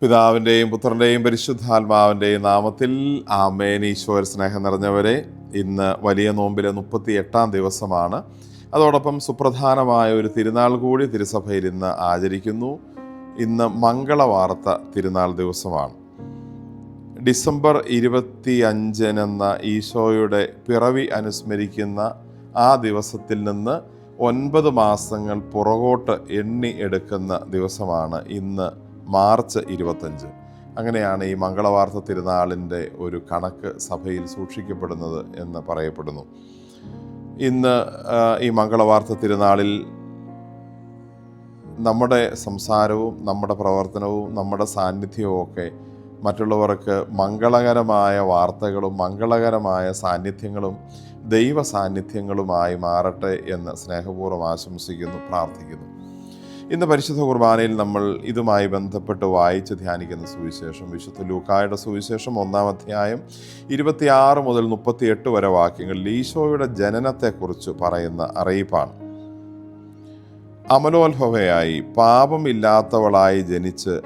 പിതാവിൻ്റെയും പുത്രൻ്റെയും പരിശുദ്ധാത്മാവിൻ്റെയും നാമത്തിൽ ആമേൻ. ഈശോയിൽ സ്നേഹം നിറഞ്ഞവരെ, ഇന്ന് വലിയ നോമ്പിലെ 38-ാം ദിവസമാണ്. അതോടൊപ്പം സുപ്രധാനമായ ഒരു തിരുനാൾ കൂടി തിരുസഭയിൽ ഇന്ന് ആചരിക്കുന്നു. ഇന്ന് മംഗളവാർത്ത തിരുനാൾ ദിവസമാണ്. ഡിസംബർ 25 ഈശോയുടെ പിറവി അനുസ്മരിക്കുന്ന ആ ദിവസത്തിൽ നിന്ന് 9 മാസങ്ങൾ പുറകോട്ട് എണ്ണി എടുക്കുന്ന ദിവസമാണ് ഇന്ന് മാർച്ച് 25. അങ്ങനെയാണ് ഈ മംഗളവാർത്ത തിരുനാളിൻ്റെ ഒരു കണക്ക് സഭയിൽ സൂക്ഷിക്കപ്പെടുന്നത് എന്ന് പറയപ്പെടുന്നു. ഇന്ന് ഈ മംഗളവാർത്ത തിരുനാളിൽ നമ്മുടെ സംസാരവും നമ്മുടെ പ്രവർത്തനവും നമ്മുടെ സാന്നിധ്യവും ഒക്കെ മറ്റുള്ളവർക്ക് മംഗളകരമായ വാർത്തകളും മംഗളകരമായ സാന്നിധ്യങ്ങളും ദൈവ സാന്നിധ്യങ്ങളുമായി മാറട്ടെ എന്ന് സ്നേഹപൂർവ്വം ആശംസിക്കുന്നു, പ്രാർത്ഥിക്കുന്നു. ഇന്ന് പരിശുദ്ധ കുർബാനയിൽ നമ്മൾ ഇതുമായി ബന്ധപ്പെട്ട് വായിച്ച് ധ്യാനിക്കുന്ന സുവിശേഷം വിശുദ്ധ ലൂക്കായുടെ സുവിശേഷം 1-ാം അധ്യായം 26 മുതൽ 38 വരെ വാക്യങ്ങളിൽ ഈശോയുടെ ജനനത്തെക്കുറിച്ച് പറയുന്ന അറിയിപ്പാണ്. അമലോത്ഭവയായി പാപമില്ലാത്തവളായി ജനിച്ച്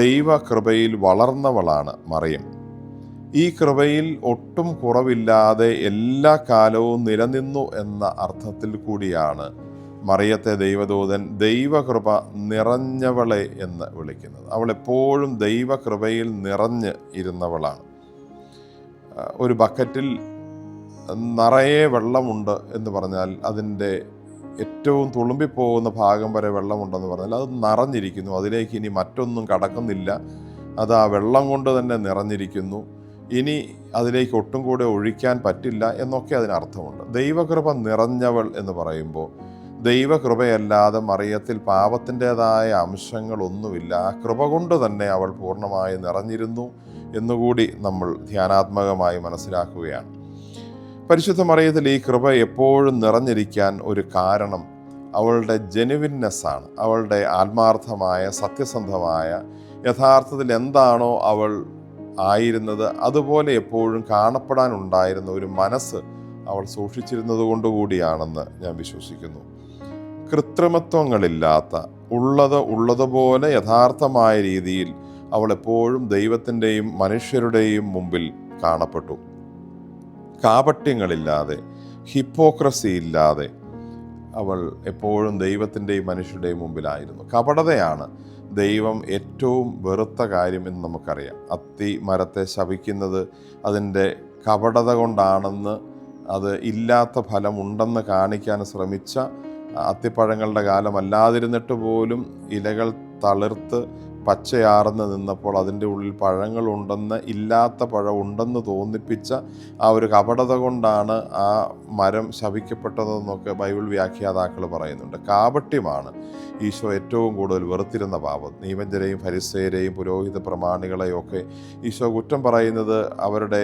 ദൈവകൃപയിൽ വളർന്നവളാണ് മറിയം. ഈ കൃപയിൽ ഒട്ടും കുറവില്ലാതെ എല്ലാ കാലവും നിലനിന്നു എന്ന അർത്ഥത്തിൽ കൂടിയാണ് മറിയത്തെ ദൈവദൂതൻ ദൈവകൃപ നിറഞ്ഞവളെ എന്ന് വിളിക്കുന്നത്. അവൾ എപ്പോഴും ദൈവകൃപയിൽ നിറഞ്ഞ് ഇരുന്നവളാണ്. ഒരു ബക്കറ്റിൽ നിറയെ വെള്ളമുണ്ട് എന്ന് പറഞ്ഞാൽ അതിൻ്റെ ഏറ്റവും തുളുമ്പിപ്പോകുന്ന ഭാഗം വരെ വെള്ളമുണ്ടെന്ന് പറഞ്ഞാൽ അത് നിറഞ്ഞിരിക്കുന്നു, അതിലേക്ക് ഇനി മറ്റൊന്നും കടക്കുന്നില്ല, അത് ആ വെള്ളം കൊണ്ട് തന്നെ നിറഞ്ഞിരിക്കുന്നു, ഇനി അതിലേക്ക് ഒട്ടും കൂടെ ഒഴിക്കാൻ പറ്റില്ല എന്നൊക്കെ അതിനർത്ഥമുണ്ട്. ദൈവകൃപ നിറഞ്ഞവൾ എന്ന് പറയുമ്പോൾ ദൈവകൃപയല്ലാതെ മറിയത്തിൽ പാപത്തിൻ്റെതായ അംശങ്ങളൊന്നുമില്ല. ആ കൃപ കൊണ്ട് തന്നെ അവൾ പൂർണ്ണമായി നിറഞ്ഞിരുന്നു എന്നുകൂടി നമ്മൾ ധ്യാനാത്മകമായി മനസ്സിലാക്കുകയാണ്. പരിശുദ്ധ മറിയത്തിൽ ഈ കൃപ എപ്പോഴും നിറഞ്ഞിരിക്കാൻ ഒരു കാരണം അവളുടെ ജെനുവിൻനെസ്സാണ്. അവളുടെ ആത്മാർത്ഥമായ സത്യസന്ധമായ യഥാർത്ഥത്തിൽ എന്താണോ അവൾ ആയിരുന്നത് അതുപോലെ എപ്പോഴും കാണപ്പെടാനുണ്ടായിരുന്ന ഒരു മനസ്സ് അവൾ സൂക്ഷിച്ചിരുന്നത് കൊണ്ടുകൂടിയാണെന്ന് ഞാൻ വിശ്വസിക്കുന്നു. കൃത്രിമത്വങ്ങളില്ലാത്ത ഉള്ളതുപോലെ യഥാർത്ഥമായ രീതിയിൽ അവൾ എപ്പോഴും ദൈവത്തിൻ്റെയും മനുഷ്യരുടെയും മുമ്പിൽ കാണപ്പെട്ടു. കാപട്യങ്ങളില്ലാതെ, ഹിപ്പോക്രസി ഇല്ലാതെ അവൾ എപ്പോഴും ദൈവത്തിൻ്റെയും മനുഷ്യരുടെയും മുമ്പിലായിരുന്നു. കപടതയാണ് ദൈവം ഏറ്റവും വെറുത്ത കാര്യം എന്ന് നമുക്കറിയാം. അത്തി മരത്തെ ശപിക്കുന്നത് അതിൻ്റെ കപടത കൊണ്ടാണെന്ന്, അത് ഇല്ലാത്ത ഫലമുണ്ടെന്ന് കാണിക്കാൻ ശ്രമിച്ച അത്തിപ്പഴങ്ങളുടെ കാലമല്ലാതിരുന്നിട്ട് പോലും ഇലകൾ തളിർത്ത് പച്ചയാർന്ന് നിന്നപ്പോൾ അതിൻ്റെ ഉള്ളിൽ പഴങ്ങളുണ്ടെന്ന്, ഇല്ലാത്ത പഴം ഉണ്ടെന്ന് തോന്നിപ്പിച്ച ആ ഒരു കപടത കൊണ്ടാണ് ആ മരം ശപിക്കപ്പെട്ടതെന്നൊക്കെ ബൈബിൾ വ്യാഖ്യാതാക്കൾ പറയുന്നുണ്ട്. കാപട്യമാണ് ഈശോ ഏറ്റവും കൂടുതൽ വെറുത്തിരുന്ന പാപം. നീവഞ്ചരെയും ഫരിസേരെയും പുരോഹിത പ്രമാണികളെയും ഒക്കെ ഈശോ കുറ്റം പറയുന്നത് അവരുടെ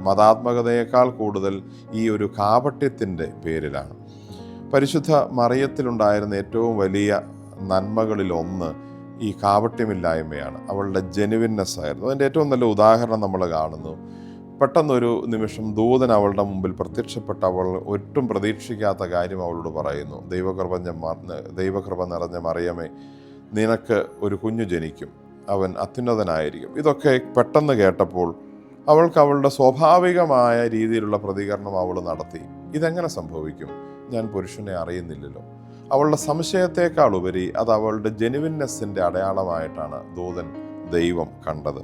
മതാത്മകതയേക്കാൾ കൂടുതൽ ഈ ഒരു കാപട്യത്തിൻ്റെ പേരിലാണ്. പരിശുദ്ധ മറിയത്തിലുണ്ടായിരുന്ന ഏറ്റവും വലിയ നന്മകളിലൊന്ന് ഈ കാപട്യമില്ലായ്മയാണ്. അവളുടെ ജെനുവിൻനെസ് ആയിരുന്നു. അതിൻ്റെ ഏറ്റവും നല്ല ഉദാഹരണം നമ്മൾ കാണുന്നു. പെട്ടെന്നൊരു നിമിഷം ദൂതൻ അവളുടെ മുമ്പിൽ പ്രത്യക്ഷപ്പെട്ട അവൾ ഒട്ടും പ്രതീക്ഷിക്കാത്ത കാര്യം അവളോട് പറയുന്നു. ദൈവകൃപ നിറഞ്ഞ മറിയമേ, നിനക്ക് ഒരു കുഞ്ഞു ജനിക്കും, അവൻ അത്യുന്നതനായിരിക്കും. ഇതൊക്കെ പെട്ടെന്ന് കേട്ടപ്പോൾ അവൾക്ക് അവളുടെ സ്വാഭാവികമായ രീതിയിലുള്ള പ്രതികരണം അവൾ നടത്തി. ഇതെങ്ങനെ സംഭവിക്കും? ഞാൻ പുരുഷനെ അറിയുന്നില്ലല്ലോ. അവളുടെ സംശയത്തെക്കാൾ ഉപരി അത് അവളുടെ ജെനുവിൻനെസ്സിൻ്റെ അടയാളമായിട്ടാണ് ദൈവം കണ്ടത്.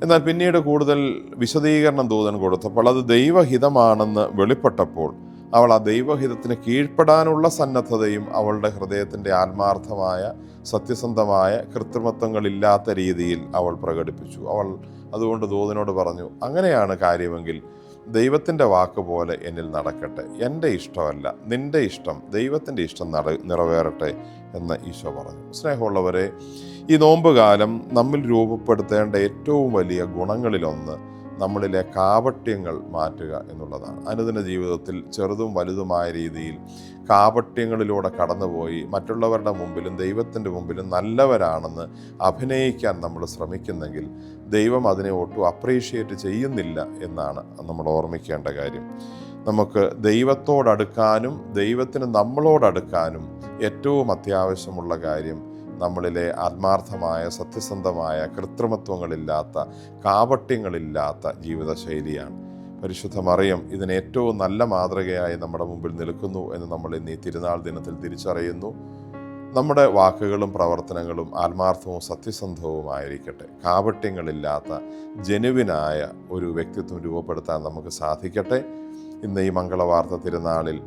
എന്നാൽ പിന്നീട് കൂടുതൽ വിശദീകരണം ദൂതൻ കൊടുത്തപ്പോൾ അത് ദൈവഹിതമാണെന്ന് വെളിപ്പെട്ടപ്പോൾ അവൾ ആ ദൈവഹിതത്തിന് കീഴ്പ്പെടാനുള്ള സന്നദ്ധതയും അവളുടെ ഹൃദയത്തിൻ്റെ ആത്മാർത്ഥമായ സത്യസന്ധമായ കൃത്രിമത്വങ്ങളില്ലാത്ത രീതിയിൽ അവൾ പ്രകടിപ്പിച്ചു. അവൾ അതുകൊണ്ട് ദൂതനോട് പറഞ്ഞു, അങ്ങനെയാണ് കാര്യമെങ്കിൽ ദൈവത്തിൻ്റെ വാക്ക് പോലെ എന്നിൽ നടക്കട്ടെ, എൻ്റെ ഇഷ്ടമല്ല നിൻ്റെ ഇഷ്ടം, ദൈവത്തിൻ്റെ ഇഷ്ടം നിറവേറട്ടെ എന്ന് ഈശോ പറഞ്ഞു. സ്നേഹമുള്ളവരെ, ഈ നോമ്പുകാലം നമ്മിൽ രൂപപ്പെടുത്തേണ്ട ഏറ്റവും വലിയ ഗുണങ്ങളിലൊന്ന് നമ്മളിലെ കാപട്യങ്ങൾ മാറ്റുക എന്നുള്ളതാണ്. അനുദിന ജീവിതത്തിൽ ചെറുതും വലുതുമായ രീതിയിൽ കാപട്യങ്ങളിലൂടെ കടന്നുപോയി മറ്റുള്ളവരുടെ മുമ്പിലും ദൈവത്തിൻ്റെ മുമ്പിലും നല്ലവരാണെന്ന് അഭിനയിക്കാൻ നമ്മൾ ശ്രമിക്കുന്നെങ്കിൽ ദൈവം അതിനെ ഒട്ടും അപ്രീഷിയേറ്റ് ചെയ്യുന്നില്ല എന്നാണ് നമ്മൾ ഓർമ്മിക്കേണ്ട കാര്യം. നമുക്ക് ദൈവത്തോടടുക്കാനും ദൈവത്തിന് നമ്മളോടടുക്കാനും ഏറ്റവും അത്യാവശ്യമുള്ള കാര്യം നമ്മളിലെ ആത്മാർത്ഥമായ, സത്യസന്ധമായ, കൃത്രിമത്വങ്ങളില്ലാത്ത, കാപട്യങ്ങളില്ലാത്ത ജീവിതശൈലിയാണ്. പരിശുദ്ധ മറിയം ഇതിന് ഏറ്റവും നല്ല മാതൃകയായി നമ്മുടെ മുമ്പിൽ നിൽക്കുന്നു എന്ന് നമ്മൾ ഇന്ന് ഈ തിരുനാൾ ദിനത്തിൽ തിരിച്ചറിയുന്നു. നമ്മുടെ വാക്കുകളും പ്രവർത്തനങ്ങളും ആത്മാർത്ഥവും സത്യസന്ധവുമായിരിക്കട്ടെ. കാപട്യങ്ങളില്ലാത്ത ജനുവിനായ ഒരു വ്യക്തിത്വം രൂപപ്പെടുത്താൻ നമുക്ക് സാധിക്കട്ടെ. ഇന്ന് ഈ മംഗളവാർത്ത തിരുനാളിൽ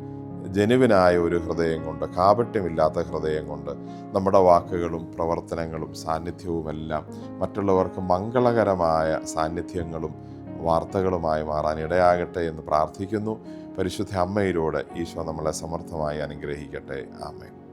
ജനുവിനായ ഒരു ഹൃദയം കൊണ്ട്, കാപട്യമില്ലാത്ത ഹൃദയം കൊണ്ട് നമ്മുടെ വാക്കുകളും പ്രവർത്തനങ്ങളും സാന്നിധ്യവുമെല്ലാം മറ്റുള്ളവർക്ക് മംഗളകരമായ സാന്നിധ്യങ്ങളും വാർത്തകളുമായി മാറാൻ ഇടയാകട്ടെ എന്ന് പ്രാർത്ഥിക്കുന്നു. പരിശുദ്ധ അമ്മയിലൂടെ ഈശോ നമ്മളെ സമർത്ഥമായി അനുഗ്രഹിക്കട്ടെ. ആമേൻ.